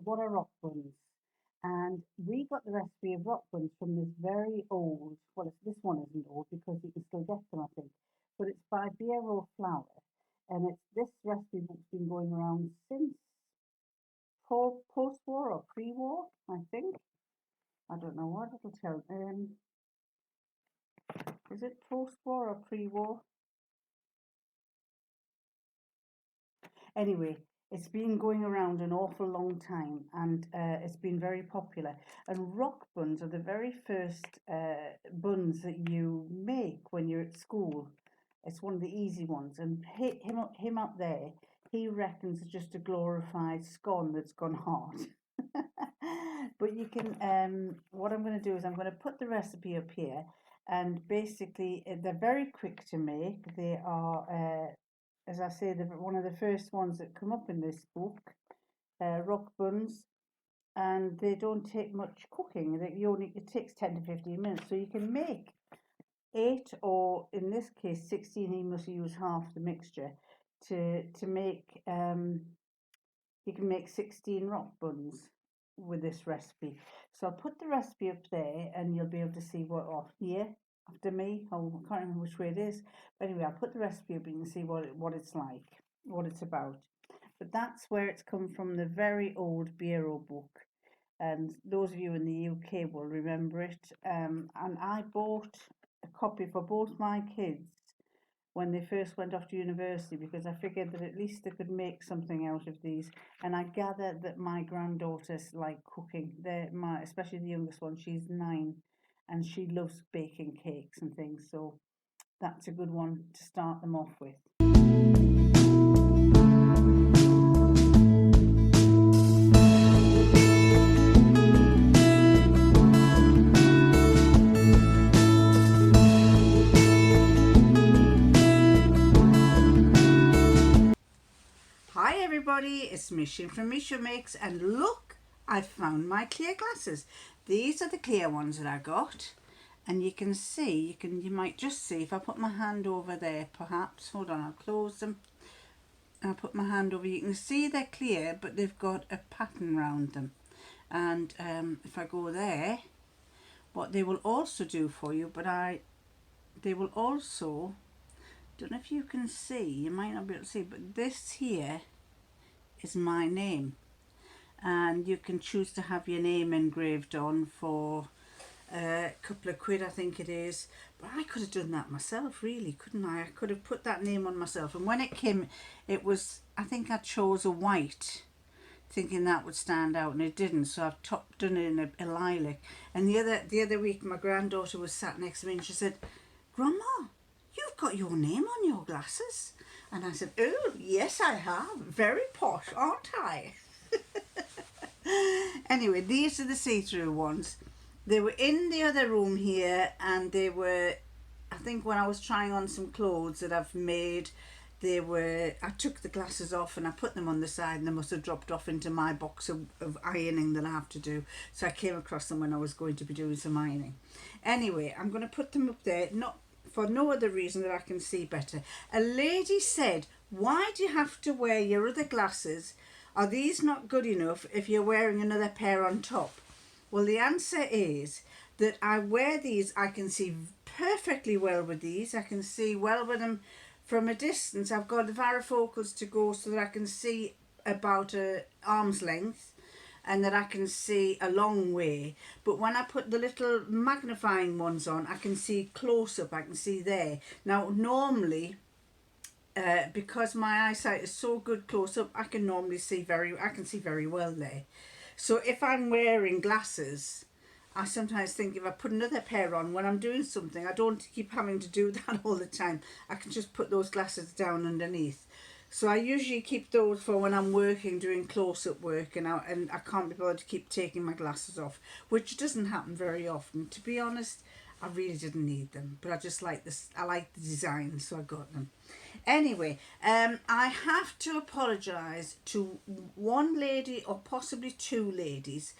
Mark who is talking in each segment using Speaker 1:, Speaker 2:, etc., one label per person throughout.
Speaker 1: what are rock buns? And we got the recipe of rock buns from this very old, well, this one isn't old because you can still get them, I think, but it's by Bureau Flour. And it's this recipe book's been going around since post-war or pre-war, I think. I don't know what it'll tell. Is it post-war or pre-war? Anyway, it's been going around an awful long time and it's been very popular. And rock buns are the very first buns that you make when you're at school. It's one of the easy ones. And him up there, he reckons it's just a glorified scone that's gone hard. But you can, what I'm going to do is I'm going to put the recipe up here. And basically, they're very quick to make. They are as I say, one of the first ones that come up in this book, rock buns, and they don't take much cooking. It takes 10 to 15 minutes, so you can make 8, or in this case 16. He must use half the mixture to make. You can make 16 rock buns with this recipe. So I'll put the recipe up there, and you'll be able to see what off here after me. I can't remember which way it is. But anyway, I'll put the recipe up and you can see what it's like, what it's about. But that's where it's come from, the very old Bureau book. And those of you in the UK will remember it. And I bought a copy for both my kids when they first went off to university because I figured that at least they could make something out of these. And I gather that my granddaughters like cooking. Especially the youngest one, she's 9, and she loves baking cakes and things. So that's a good one to start them off with. Hi everybody, it's Micheline from Micheline Makes, and look, I found my clear glasses. These are the clear ones that I got, and you can see, you might just see if I put my hand over there, perhaps. Hold on, I'll close them. I'll put my hand over. You can see they're clear, but they've got a pattern around them. And if I go there, what they will also do for you, they will also, don't know if you can see, you might not be able to see, but this here is my name, and you can choose to have your name engraved on for a couple of quid, I think it is. But I could have done that myself, really, couldn't I? I could have put that name on myself. And when it came, it was, I think I chose a white, thinking that would stand out, and it didn't. So I've done it in a lilac. And the other week, my granddaughter was sat next to me, and she said, "Grandma, you've got your name on your glasses." And I said, "Oh, yes, I have. Very posh, aren't I?" Anyway, these are the see-through ones. They were in the other room here, and they were, I think when I was trying on some clothes that I've made, I took the glasses off and I put them on the side, and they must have dropped off into my box of ironing that I have to do. So I came across them when I was going to be doing some ironing. Anyway, I'm going to put them up there, not for no other reason that I can see better. A lady said, "Why do you have to wear your other glasses? Are these not good enough if you're wearing another pair on top?" Well, the answer is that I wear these. I can see perfectly well with these. I can see well with them from a distance. I've got the varifocals to go so that I can see about an arm's length, and that I can see a long way. But when I put the little magnifying ones on, I can see close up. I can see there. Now, normally, because my eyesight is so good close up, I can see very well there. So if I'm wearing glasses, I sometimes think if I put another pair on when I'm doing something, I don't keep having to do that all the time. I can just put those glasses down underneath. So I usually keep those for when I'm working, doing close-up work, and I can't be bothered to keep taking my glasses off, which doesn't happen very often. To be honest, I really didn't need them, but I just like this. I like the design, so I got them. Anyway, I have to apologise to one lady, or possibly two ladies,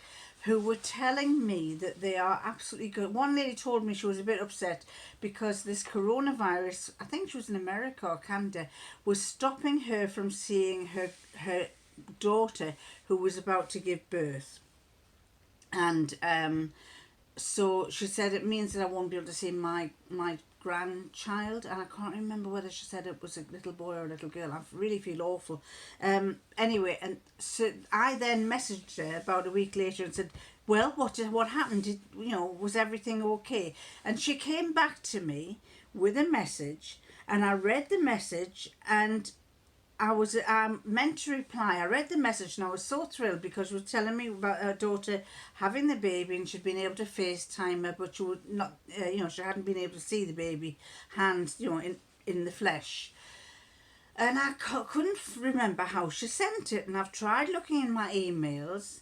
Speaker 1: who were telling me that they are absolutely good. One lady told me she was a bit upset because this coronavirus, I think she was in America or Canada, was stopping her from seeing her daughter who was about to give birth. And so she said it means that I won't be able to see my grandchild, and I can't remember whether she said it was a little boy or a little girl. I really feel awful. Anyway, and so I then messaged her about a week later and said, well, what happened? Was everything okay? And she came back to me with a message, and I read the message, and I was meant to reply. I read the message and I was so thrilled because she was telling me about her daughter having the baby, and she'd been able to FaceTime her, but she would not, she hadn't been able to see the baby hands, in the flesh. And I couldn't remember how she sent it, and I've tried looking in my emails,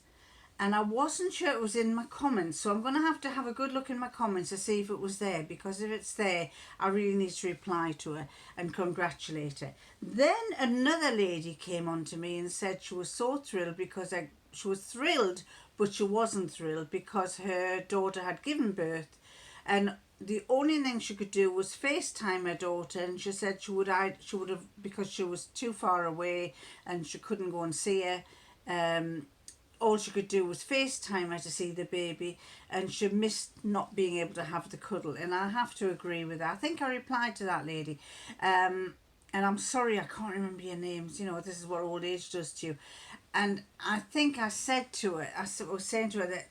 Speaker 1: and I wasn't sure it was in my comments, so I'm going to have a good look in my comments to see if it was there, because if it's there, I really need to reply to her and congratulate her. Then another lady came on to me and said she was so thrilled because she was thrilled, but she wasn't thrilled because her daughter had given birth, and the only thing she could do was FaceTime her daughter, and she said she would have, because she was too far away and she couldn't go and see her. All she could do was FaceTime her to see the baby, and she missed not being able to have the cuddle. And I have to agree with that. I think I replied to that lady. And I'm sorry, I can't remember your names. This is what old age does to you. And I think I said to her, I was saying to her that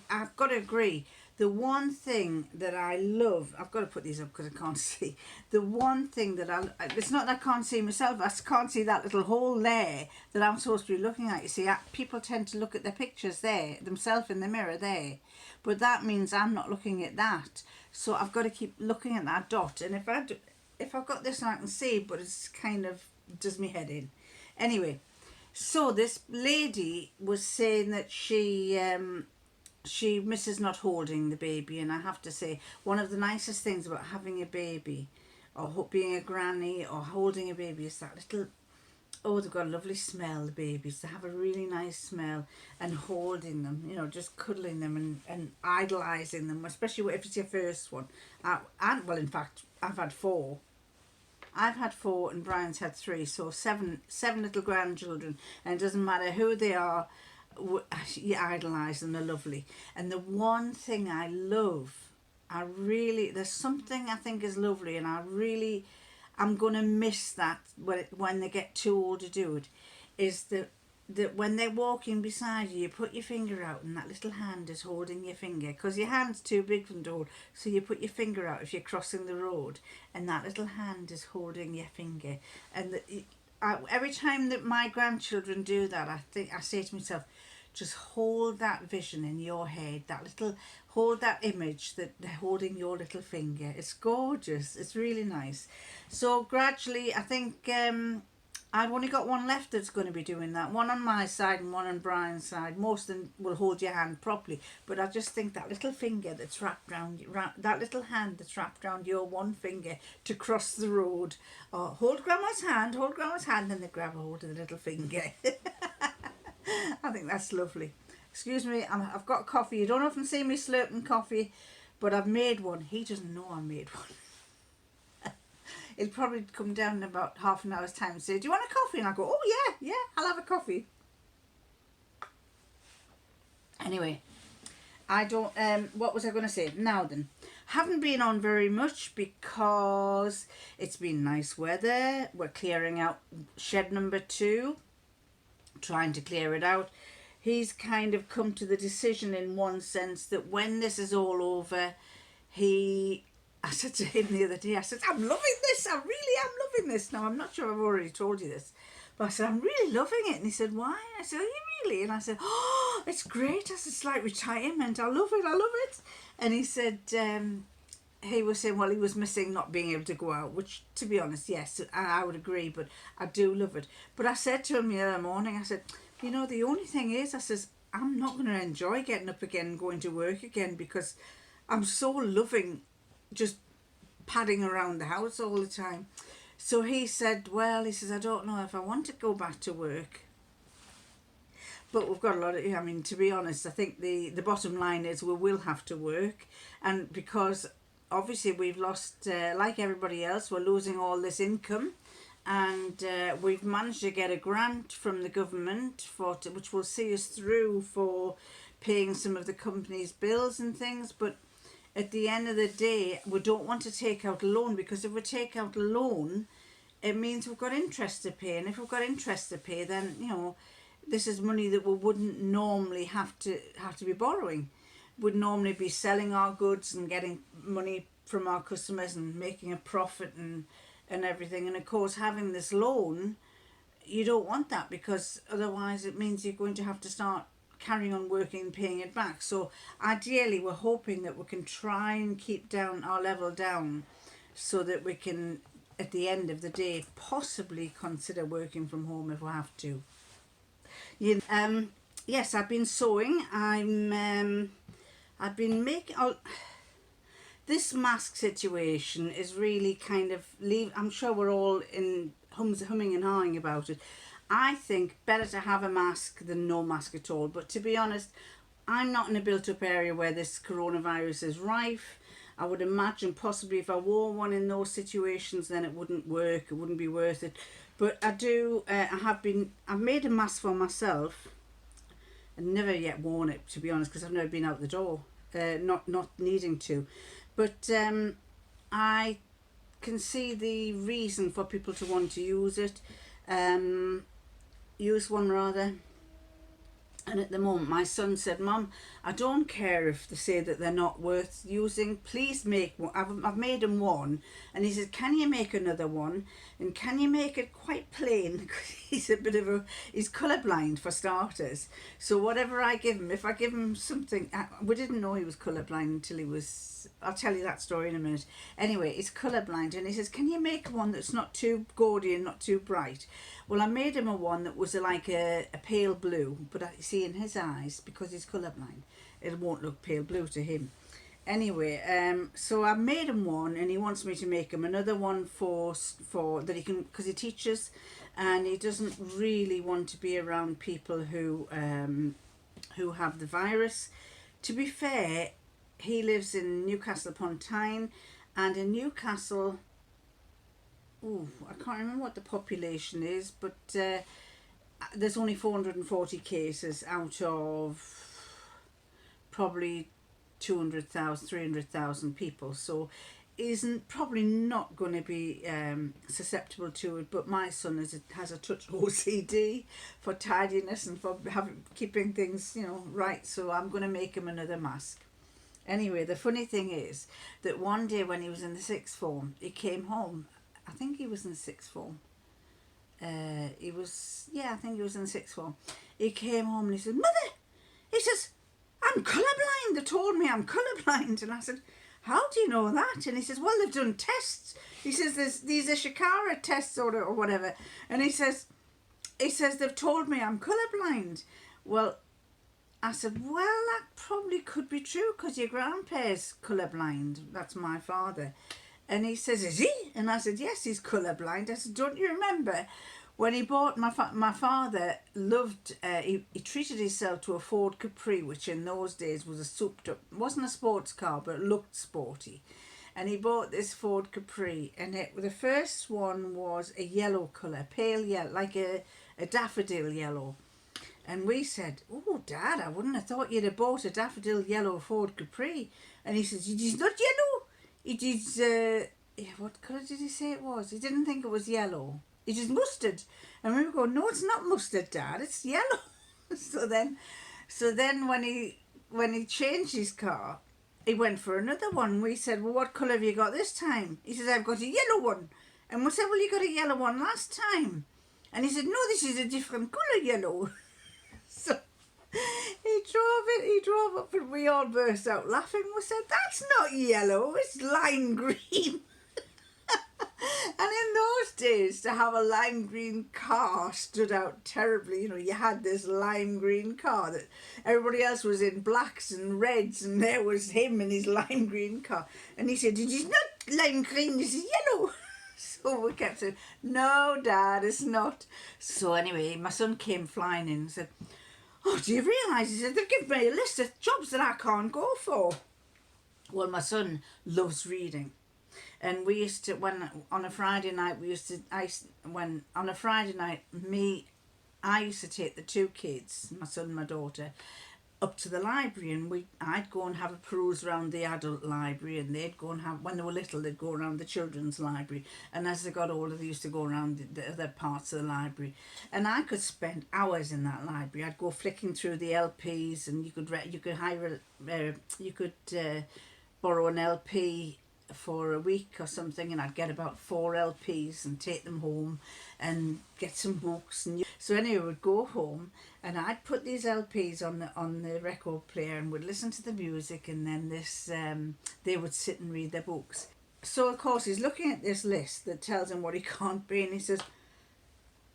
Speaker 1: I've got to agree. The one thing that I love, I've got to put these up because I can't see. The one thing that it's not that I can't see myself, I can't see that little hole there that I'm supposed to be looking at. You see, people tend to look at their pictures there, themselves in the mirror there. But that means I'm not looking at that. So I've got to keep looking at that dot. And if I've got this I can see, but it's kind of does me head in. Anyway, so this lady was saying that she misses not holding the baby, and I have to say one of the nicest things about having a baby or being a granny or holding a baby is that little, they've got a lovely smell, the babies. They have a really nice smell, and holding them, just cuddling them and idolising them, especially if it's your first one. Well, in fact, I've had four, and Brian's had three, so seven little grandchildren, and it doesn't matter who they are, you idolise them, they're lovely. And the one thing I love, there's something I think is lovely, and I'm going to miss that when they get too old to do it, is that when they're walking beside you, you put your finger out and that little hand is holding your finger, because your hand's too big for them to hold, so you put your finger out if you're crossing the road, and that little hand is holding your finger. And every time that my grandchildren do that, I say to myself, just hold that vision in your head, hold that image that they're holding your little finger. It's gorgeous. It's really nice. So gradually, I think I've only got one left that's going to be doing that. One on my side and one on Brian's side. Most of them will hold your hand properly, but I just think that little finger that's wrapped around, that little hand that's wrapped around your one finger to cross the road. Oh, hold Grandma's hand, and they grab a hold of the little finger. I think that's lovely. Excuse me, I've got coffee. You don't often see me slurping coffee, but I've made one. He doesn't know I made one. He'll probably come down in about half an hour's time and say, do you want a coffee? And I go, oh yeah, I'll have a coffee. Anyway, what was I going to say? Now then, haven't been on very much because it's been nice weather. We're clearing out shed number 2. Trying to clear it out. He's kind of come to the decision in one sense that when this is all over, I said to him the other day, I said, I'm loving this, I really am loving this. Now, I'm not sure I've already told you this, but I said, I'm really loving it. And he said, why? I said, are you really? And I said, oh, it's great. I said, it's like retirement. I love it. And he said, he was saying, well, he was missing not being able to go out, which, to be honest, yes, I would agree, but I do love it. But I said to him the other morning, I said, the only thing is, I says, I'm not going to enjoy getting up again and going to work again, because I'm so loving just padding around the house all the time. So he said, well, he says, I don't know if I want to go back to work. But we've got a lot of, to be honest, I think the bottom line is we will have to work. And because obviously we've lost, like everybody else, we're losing all this income. and we've managed to get a grant from the government which will see us through for paying some of the company's bills and things. But at the end of the day, we don't want to take out a loan, because if we take out a loan, it means we've got interest to pay, and if we've got interest to pay, then this is money that we wouldn't normally have to be borrowing. We'd normally be selling our goods and getting money from our customers and making a profit and everything. And of course, having this loan, you don't want that, because otherwise it means you're going to have to start carrying on working and paying it back. So ideally, we're hoping that we can try and keep down our level down, so that we can, at the end of the day, possibly consider working from home if we have to. Yes, I've been sewing. I've been making. This mask situation is really kind of I'm sure we're all humming and hawing about it. I think better to have a mask than no mask at all. But to be honest, I'm not in a built-up area where this coronavirus is rife. I would imagine possibly if I wore one in those situations, then it wouldn't work. It wouldn't be worth it. But I do. I've made a mask for myself. I've never yet worn it, to be honest, because I've never been out the door. Not needing to. But I can see the reason for people to want to use it. Use one rather. And at the moment, my son said, "Mum, I don't care if they say that they're not worth using. Please make one." I've made him one. And he said, "Can you make another one? And can you make it quite plain?" Because he's colourblind for starters. So whatever I give him, if I give him something, we didn't know he was colourblind until he was, I'll tell you that story in a minute. Anyway, he's colourblind, and he says, "Can you make one that's not too gaudy and not too bright?" Well, I made him one that was like a pale blue, but I see in his eyes, because he's colourblind, it won't look pale blue to him. Anyway, so I made him one, and he wants me to make him another one for that he can, because he teaches, and he doesn't really want to be around people who have the virus. To be fair, he lives in Newcastle upon Tyne, and in Newcastle, I can't remember what the population is, but there's only 440 cases out of probably 200,000, 300,000 people. So isn't probably not going to be susceptible to it. But my son has a touch OCD for tidiness and for keeping things right. So I'm going to make him another mask. Anyway, the funny thing is that one day when he was in the sixth form, he came home. I think he was in the sixth form. I think he was in the sixth form. He came home and he said, "Mother," he says, "I'm colourblind. They told me I'm colourblind." And I said, "How do you know that?" And he says, "Well, they've done tests." He says, these are Shikara tests or whatever. And he says, "They've told me I'm colourblind." Well, I said, "Well, that probably could be true, because your grandpa's colourblind." That's my father. And he says, "Is he?" And I said, "Yes, he's colourblind." I said, "Don't you remember when he bought my father loved, he treated himself to a Ford Capri, which in those days was a souped up, wasn't a sports car, but it looked sporty. And he bought this Ford Capri, and the first one was a yellow colour, pale yellow, like a daffodil yellow. And we said, "Oh, Dad, I wouldn't have thought you'd have bought a daffodil yellow Ford Capri." And he says, "It is not yellow. It is, what colour did he say it was?" He didn't think it was yellow. "It is mustard." And we were going, "No, it's not mustard, Dad, it's yellow." So then when he changed his car, he went for another one. We said, "Well, what colour have you got this time?" He says, "I've got a yellow one." And we said, "Well, you got a yellow one last time." And he said, "No, this is a different colour yellow." So he drove up, and we all burst out laughing. We said, "That's not yellow, it's lime green." And in those days, to have a lime green car stood out terribly. You had this lime green car that everybody else was in blacks and reds, and there was him in his lime green car. And he said, "It is not lime green, this is yellow." So we kept saying, "No, Dad, it's not." So anyway, my son came flying in and said, "Oh, do you realise," he said, "they've given me a list of jobs that I can't go for." Well, my son loves reading. And we used to, when on a Friday night, on a Friday night, I used to take the two kids, my son and my daughter, up to the library, and I'd go and have a peruse around the adult library, and they'd go and have, when they were little, they'd go around the children's library, and as they got older, they used to go around the other parts of the library, and I could spend hours in that library. I'd go flicking through the LPs, and you could borrow an LP for a week or something, and I'd get about 4 LPs and take them home and get some books. And so anyway, we'd go home and I'd put these LPs on the record player and would listen to the music, and then they would sit and read their books. So of course he's looking at this list that tells him what he can't be, and he says,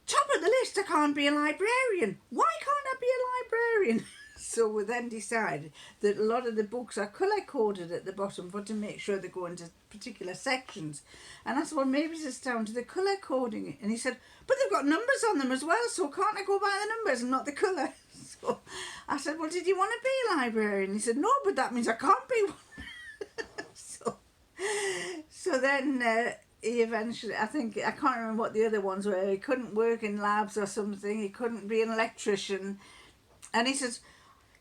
Speaker 1: "Top of the list, I can't be a librarian. Why can't I be a librarian?" So we then decided that a lot of the books are colour coded at the bottom to make sure they go into particular sections. And I said, well, maybe it's down to the colour coding. And he said, but they've got numbers on them as well, so can't I go by the numbers and not the colour? So I said, well, did you want to be a librarian? He said, no, but that means I can't be one. So then he eventually, I can't remember what the other ones were. He couldn't work in labs or something. He couldn't be an electrician. And he says,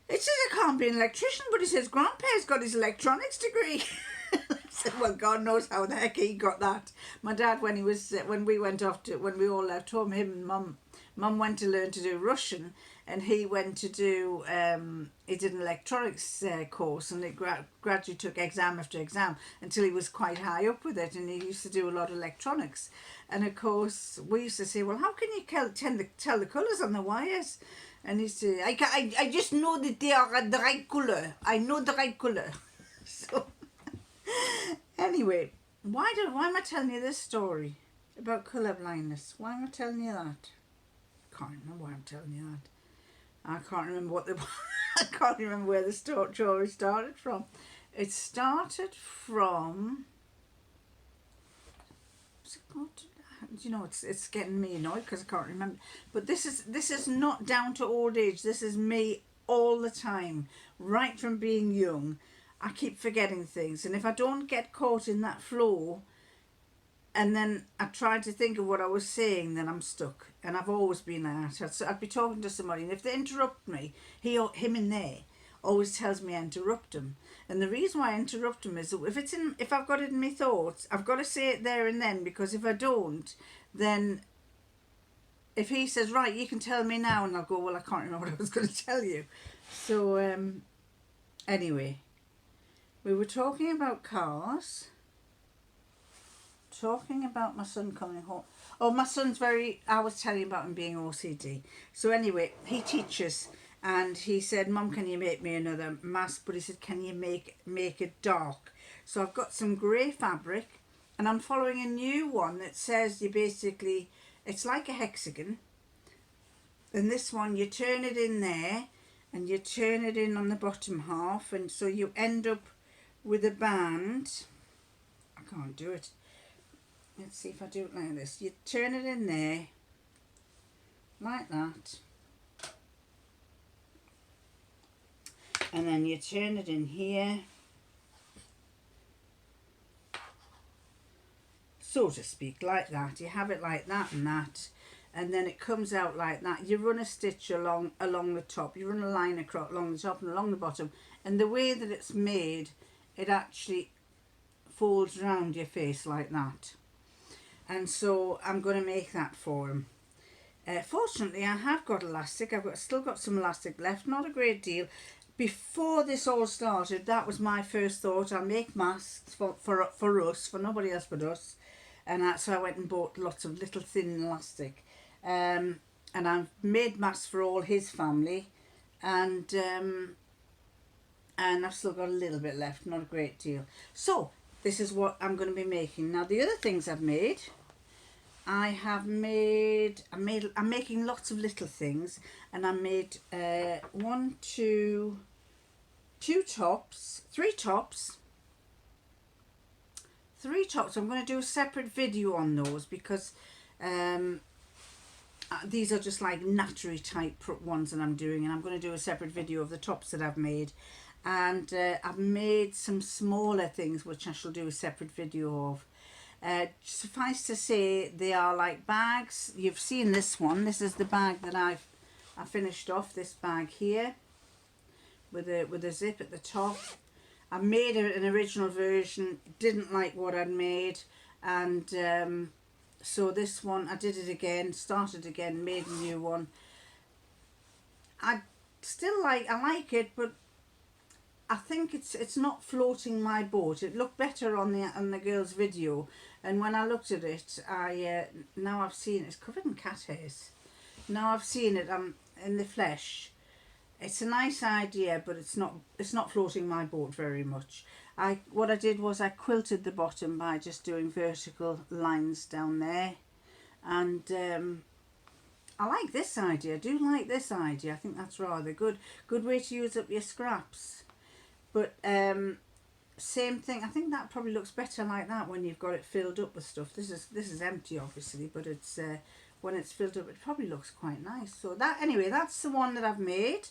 Speaker 1: it says I can't be an electrician, but he says Grandpa's got his electronics degree. I said, well, God knows how the heck he got that. My dad, when we all left home, him and Mum went to learn to do Russian, and he went to do, he did an electronics course, and it gradually took exam after exam until he was quite high up with it, and he used to do a lot of electronics. And of course, we used to say, well, how can you tell the colours on the wires? And he said, I just know that they are the right colour. I know the right colour. So, anyway, why am I telling you this story about colour blindness? Why am I telling you that? I can't remember why I'm telling you that. I can't remember I can't remember where the story started from. It started from... You know, it's getting me annoyed because I can't remember. But this is not down to old age. This is me all the time, right from being young. I keep forgetting things, and if I don't get caught in that flow, and then I try to think of what I was saying, then I'm stuck. And I've always been like that. I'd be talking to somebody, and if they interrupt me, him in there always tells me I interrupt him. And the reason why I interrupt him is that if I've got it in my thoughts, I've got to say it there and then, because if I don't, then if he says, right, you can tell me now, and I'll go, well, I can't remember what I was going to tell you. So anyway, we were talking about cars, talking about my son coming home. Oh, my son's I was telling you about him being OCD. So anyway, he teaches. And he said, Mum, can you make me another mask? But he said, can you make it dark? So I've got some grey fabric, and I'm following a new one that says it's like a hexagon. And this one, you turn it in there, and you turn it in on the bottom half, and so you end up with a band. I can't do it. Let's see if I do it like this. You turn it in there, like that. And then you turn it in here, so to speak, like that. You have it like that and that, and then it comes out like that. You run a stitch along the top, you run a line across along the top and along the bottom, and the way that it's made, it actually folds around your face like that. And so I'm going to make that for him. Fortunately, I have got elastic. Still got some elastic left, not a great deal. Before this all started, that was my first thought. I'll make masks for us, for nobody else but us. And so I went and bought lots of little thin elastic. And I've made masks for all his family. And I've still got a little bit left, not a great deal. So this is what I'm going to be making. Now the other things I've made, I'm making lots of little things. And I made three tops. I'm going to do a separate video on those because these are just like nattery type ones that I'm doing, and I'm going to do a separate video of the tops that I've made. and I've made some smaller things which I shall do a separate video of. Suffice to say, they are like bags. You've seen this one. This is the bag that I finished off, this bag here with a zip at the top. I made an original version, didn't like what I'd made, and so this one I did it again, started again, made a new one. I like it, but I think it's not floating my boat. It looked better on the girl's video, and when I looked at it, now I've seen it. It's covered in cat hairs. Now I've seen it in the flesh. It's a nice idea, but it's not floating my boat very much. What I did was I quilted the bottom by just doing vertical lines down there, and I like this idea. I do like this idea. I think that's rather good. Good way to use up your scraps. But same thing. I think that probably looks better like that when you've got it filled up with stuff. This is empty, obviously, but it's when it's filled up, it probably looks quite nice. So anyway, that's the one that I've made.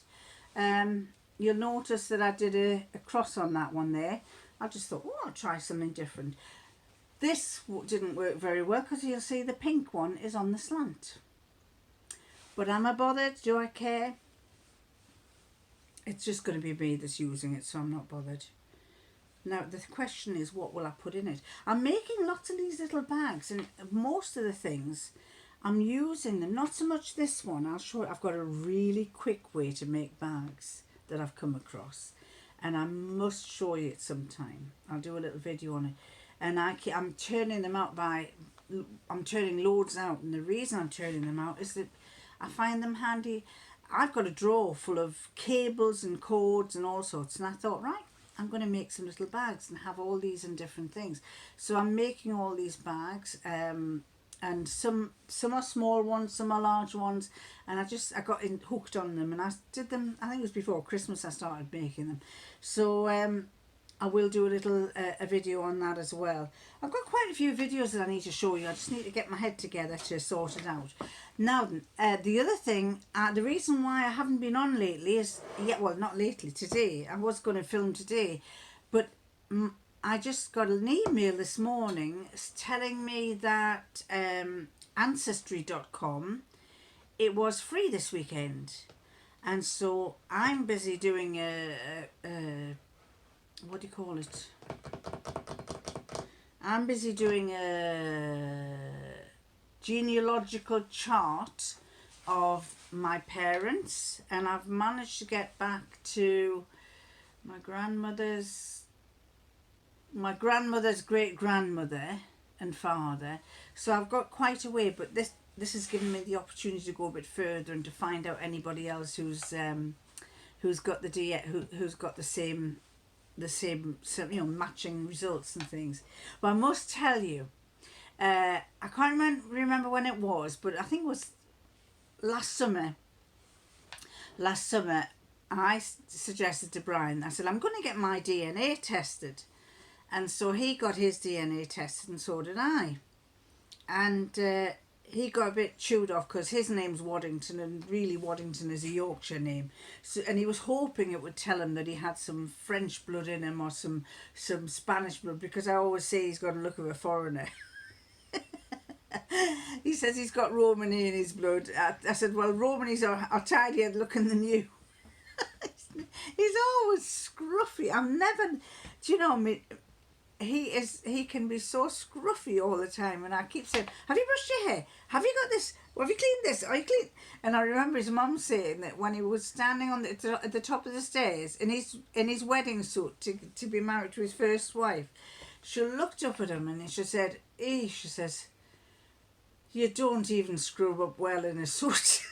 Speaker 1: You'll notice that I did a cross on that one there. I just thought, oh, I'll try something different. This didn't work very well because you'll see the pink one is on the slant. But am I bothered? Do I care? It's just going to be me that's using it, so I'm not bothered. Now, the question is, what will I put in it? I'm making lots of these little bags, and most of the things, I'm using them. Not so much this one. I'll show you. I've got a really quick way to make bags that I've come across, and I must show you it sometime. I'll do a little video on it. And I'm turning them out I'm turning loads out, and the reason I'm turning them out is that I find them handy. I've got a drawer full of cables and cords and all sorts, and I thought, right, I'm going to make some little bags and have all these in different things. So I'm making all these bags, and some are small ones, some are large ones, and I got hooked on them, and I did them. I think it was before Christmas I started making them. So I will do a video on that as well. I've got quite a few videos that I need to show you. I just need to get my head together to sort it out. Now, the other thing, the reason why I haven't been on lately is, well, not lately, today. I was going to film today, but I just got an email this morning telling me that Ancestry.com, it was free this weekend. And so I'm busy doing what do you call it? I'm busy doing a genealogical chart of my parents, and I've managed to get back to my grandmother's great grandmother and father. So I've got quite a way, but this has given me the opportunity to go a bit further and to find out anybody else who's got who's got the same matching results and things. But I must tell you, I can't remember when it was, but I think it was last summer I suggested to Brian, I said, I'm going to get my DNA tested. And so he got his DNA tested, and so did I. And he got a bit chewed off because his name's Waddington, and really Waddington is a Yorkshire name. So, and he was hoping it would tell him that he had some French blood in him or some Spanish blood, because I always say he's got a look of a foreigner. He says he's got Romany in his blood. I said, well, Romany's are tidier looking than you. He's always scruffy. Do you know me? He can be so scruffy all the time, and I keep saying, have you brushed your hair? Have you got this? Have you cleaned this? Are you clean? And I remember his mum saying that when he was standing at the top of the stairs in his wedding suit to be married to his first wife, she looked up at him and she said, she says, you don't even scrub up well in a suit.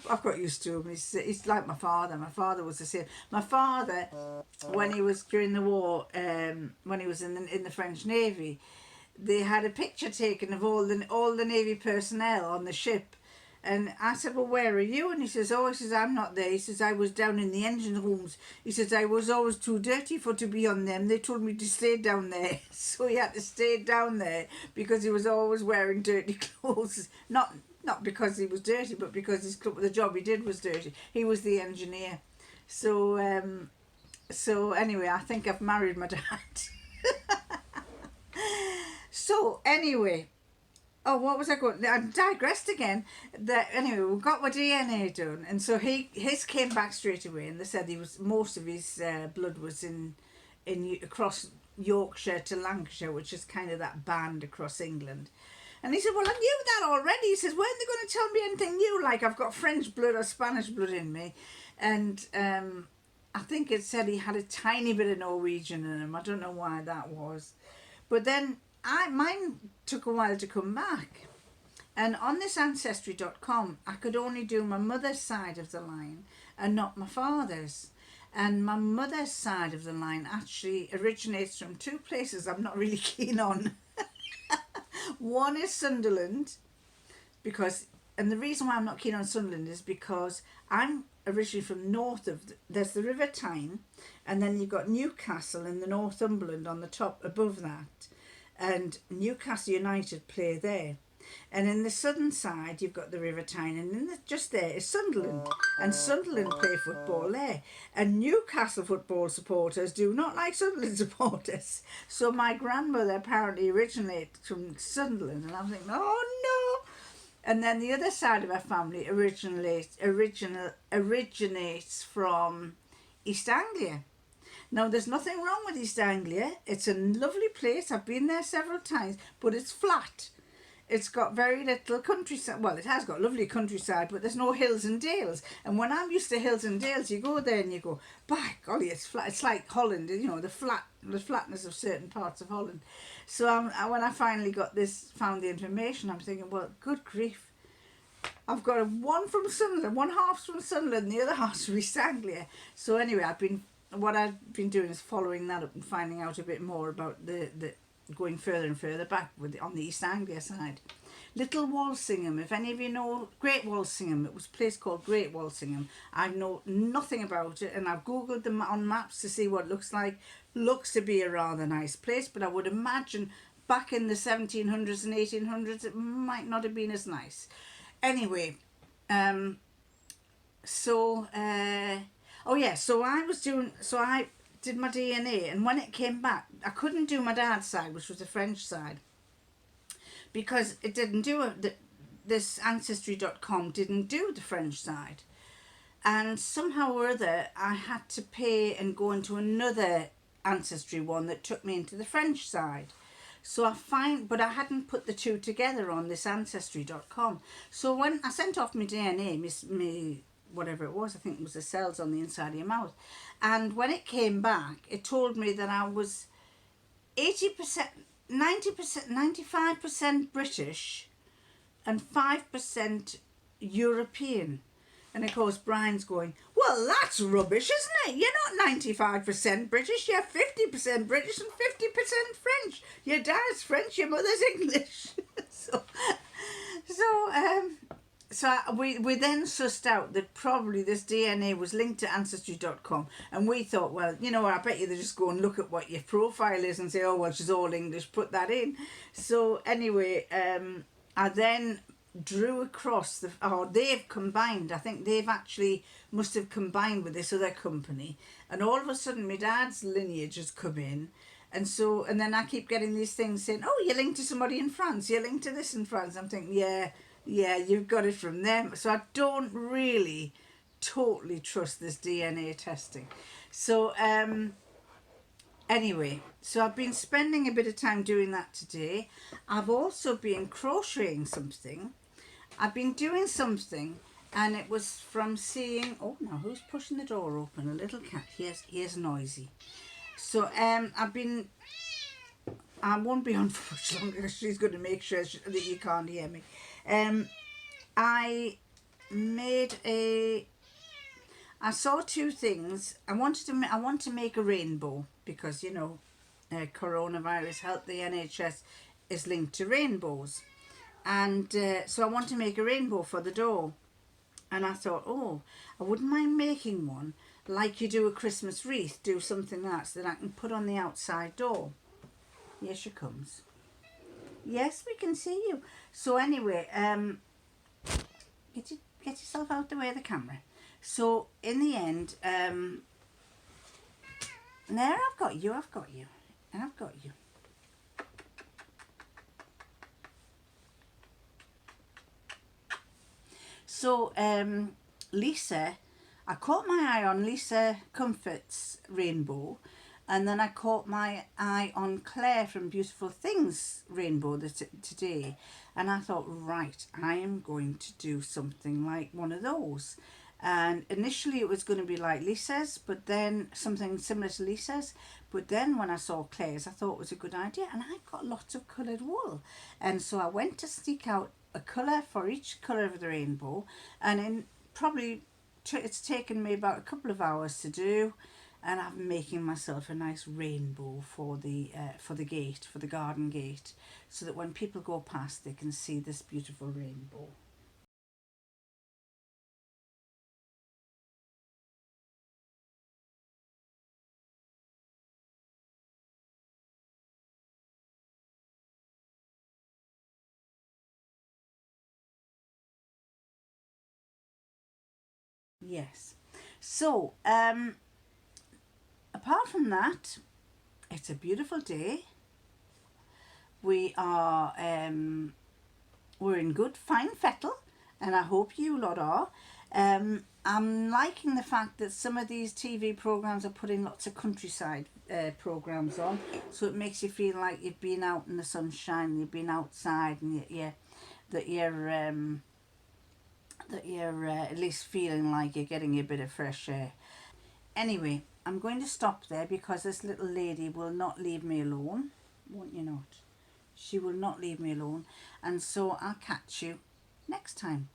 Speaker 1: I've got used to him. He's like my father. My father was the same. My father, when he was during the war, when he was in the French Navy, they had a picture taken of all the Navy personnel on the ship. And I said, well, where are you? And he says, I'm not there. He says, I was down in the engine rooms. He says, I was always too dirty to be on them. They told me to stay down there. So he had to stay down there because he was always wearing dirty clothes. Not because he was dirty, but because the job he did was dirty. He was the engineer. So anyway, I think I've married my dad. So anyway, oh, what was I going? I digressed again. Anyway, we got my DNA done, and so his came back straight away, and they said most of his blood was in across Yorkshire to Lancashire, which is kind of that band across England. And he said, well, I knew that already. He says, weren't they going to tell me anything new? Like, I've got French blood or Spanish blood in me. And I think it said he had a tiny bit of Norwegian in him. I don't know why that was. But then mine took a while to come back. And on this Ancestry.com, I could only do my mother's side of the line and not my father's. And my mother's side of the line actually originates from two places I'm not really keen on. One is Sunderland, and the reason why I'm not keen on Sunderland is because I'm originally from north of, there's the River Tyne, and then you've got Newcastle and the Northumberland on the top above that, and Newcastle United play there. And in the southern side, you've got the River Tyne, and just there is Sunderland. And Sunderland play football there. And Newcastle football supporters do not like Sunderland supporters. So my grandmother apparently originated from Sunderland, and I'm thinking, oh no! And then the other side of our family originates from East Anglia. Now, there's nothing wrong with East Anglia. It's a lovely place. I've been there several times, but it's flat. It's got very little countryside. Well, it has got lovely countryside, but there's no hills and dales. And when I'm used to hills and dales, you go there and you go, by golly, it's flat. It's like Holland, the flatness of certain parts of Holland. So when I finally found the information, I'm thinking, well, good grief. I've got one from Sunderland, one half's from Sunderland, and the other half's from East Anglia. So anyway, what I've been doing is following that up and finding out a bit more about the going further and further back on the East Anglia side. Little Walsingham, if any of you know Great Walsingham, it was a place called Great Walsingham. I know nothing about it, and I've googled them on maps to see what it looks like. Looks to be a rather nice place, but I would imagine back in the 1700s and 1800s it might not have been as nice. Anyway, so I did my DNA, and when it came back, I couldn't do my dad's side, which was the French side, because it didn't do this Ancestry.com didn't do the French side, and somehow or other I had to pay and go into another Ancestry one that took me into the French side. So but I hadn't put the two together on this Ancestry.com. So when I sent off my DNA, me whatever it was, I think it was the cells on the inside of your mouth. And when it came back, it told me that I was 80%, 90%, 95% British and 5% European. And of course, Brian's going, well, that's rubbish, isn't it? You're not 95% British, you're 50% British and 50% French. Your dad's French, your mother's English. So we then sussed out that probably this DNA was linked to Ancestry.com, and we thought, well, I bet you they just go and look at what your profile is and say, oh, well, she's all English, put that in. So anyway, I then drew across they've combined. I think they've actually must have combined with this other company, and all of a sudden my dad's lineage has come in. And then I keep getting these things saying, oh, you're linked to somebody in France, you're linked to this in France. I'm thinking, yeah, you've got it from them. So I don't really totally trust this DNA testing. So anyway, so I've been spending a bit of time doing that today. I've also been crocheting something. I've been doing something, and it was from seeing, oh, now who's pushing the door open? A little cat. Here's noisy. So I won't be on for much longer because she's going to make sure that you can't hear me. I saw two things. I want to make a rainbow because coronavirus help. The NHS is linked to rainbows, and so I want to make a rainbow for the door. And I thought, oh, I wouldn't mind making one like you do a Christmas wreath. Do something that I can put on the outside door. Here she comes. Yes, we can see you. So anyway, get yourself out the way of the camera. So in the end, there, I've got you, and I've got you. So Lisa, I caught my eye on Lisa Comfort's rainbow, and then I caught my eye on Claire from Beautiful Things rainbow today, and I thought, right, I am going to do something like one of those. And initially it was going to be like Lisa's, but then something similar to Lisa's. But then when I saw Claire's, I thought it was a good idea, and I've got lots of coloured wool, and so I went to seek out a colour for each colour of the rainbow, and in probably it's taken me about a couple of hours to do, and I'm making myself a nice rainbow for the gate, for the garden gate, so that when people go past they can see this beautiful rainbow. Yes. So apart from that, it's a beautiful day. We are we're in good fine fettle, and I hope you lot are. I'm liking the fact that some of these TV programs are putting lots of countryside programs on, so it makes you feel like you've been out in the sunshine, you've been outside, and that you're at least feeling like you're getting a bit of fresh air. Anyway, I'm going to stop there because this little lady will not leave me alone, won't you not? She will not leave me alone, and so I'll catch you next time.